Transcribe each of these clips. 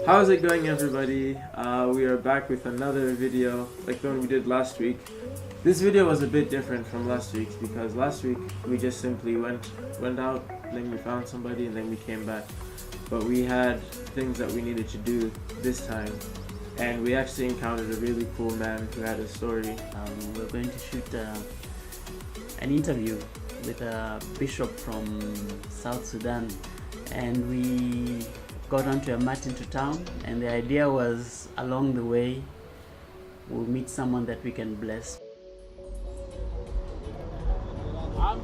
How's it going, everybody? We are back with another video like the one we did last week. This video was a bit different from last week's because last week we just simply went out, then we found somebody, and then we came back. But we had things that we needed to do this time, and we actually encountered a really cool man who had a story. We're going to shoot an interview with a bishop from South Sudan, and we got onto a mat into town, and the idea was along the way we'll meet someone that we can bless. I'm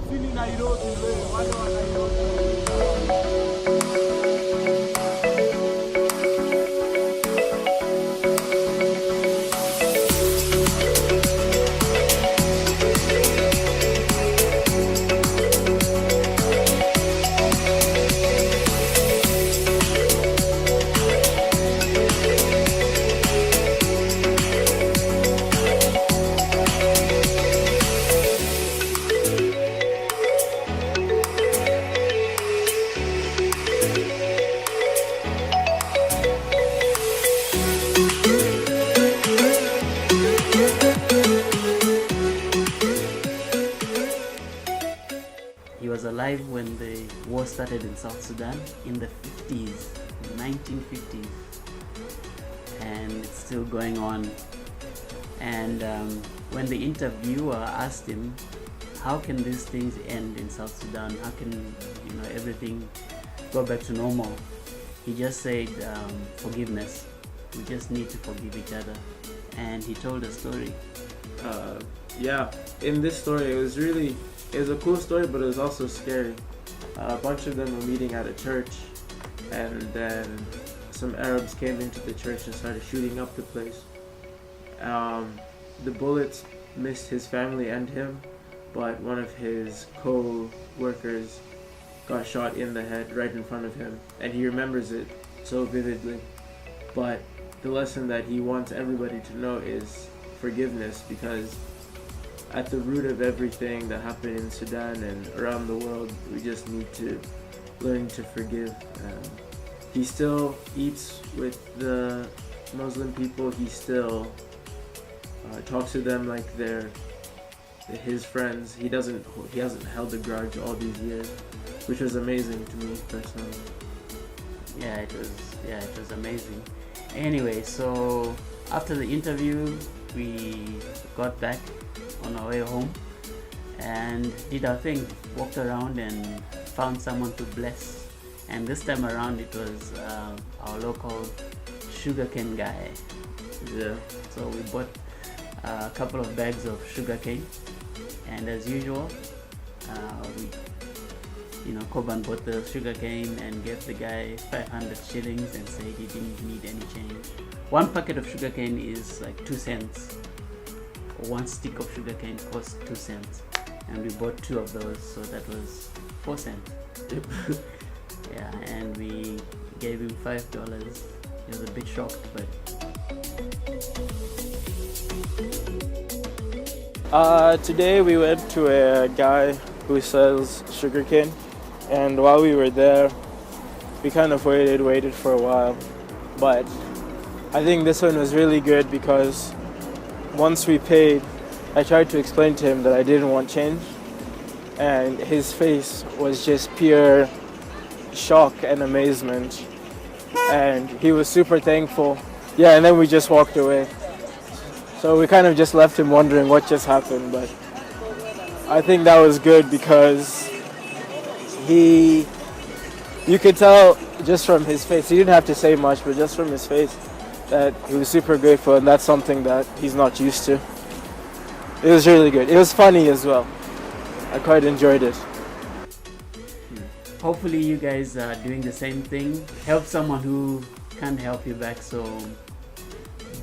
feeling Nairobi. He was alive when the war started in South Sudan in the 50s, 1950s, and it's still going on. And when the interviewer asked him, how can these things end in South Sudan? How can everything go back to normal? He just said forgiveness. We just need to forgive each other. And he told a story. In this story, it was a cool story, but it was also scary. A bunch of them were meeting at a church, and then some Arabs came into the church and started shooting up the place. The bullets missed his family and him, but one of his co-workers got shot in the head right in front of him, and he remembers it so vividly. But the lesson that he wants everybody to know is forgiveness, because at the root of everything that happened in Sudan and around the world, we just need to learn to forgive. He still eats with the Muslim people. He still talks to them like they're his friends. He hasn't held a grudge all these years, which was amazing to me personally. It was amazing. Anyway, so after the interview, we got back on our way home and did our thing, walked around and found someone to bless. And this time around it was our local sugarcane guy. Yeah. So we bought a couple of bags of sugarcane, and as usual, Koban bought the sugarcane and gave the guy 500 shillings and said he didn't need any change. One packet of sugarcane is like 2 cents. One stick of sugarcane cost 2 cents, and we bought 2 of those, so that was 4 cents. Yep. Yeah, and we gave him $5. He was a bit shocked, but today we went to a guy who sells sugarcane, and while we were there, we kind of waited for a while. But I think this one was really good because once we paid, I tried to explain to him that I didn't want change, and his face was just pure shock and amazement, and he was super thankful. Yeah, and then we just walked away. So we kind of just left him wondering what just happened, but I think that was good because you could tell just from his face, he didn't have to say much, but just from his face, that he was super grateful, and that's something that he's not used to. It was really good. It was funny as well. I quite enjoyed it. hopefully you guys are doing the same thing. Help someone who can't help you back, so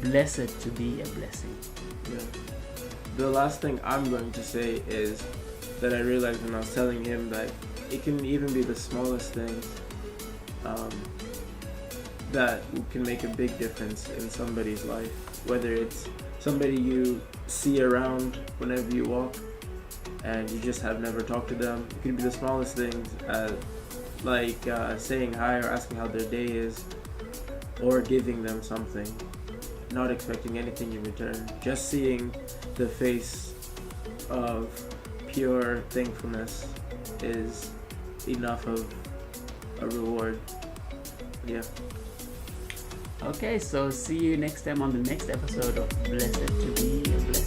blessed to be a blessing. Yeah. The last thing I'm going to say is that I realized when I was telling him that it can even be the smallest things that can make a big difference in somebody's life. Whether it's somebody you see around whenever you walk and you just have never talked to them. It could be the smallest things, like saying hi or asking how their day is. or giving them something, not expecting anything in return. Just seeing the face of pure thankfulness is enough of a reward. Yeah. Okay, so see you next time on the next episode of Blessed to Be a Blessing.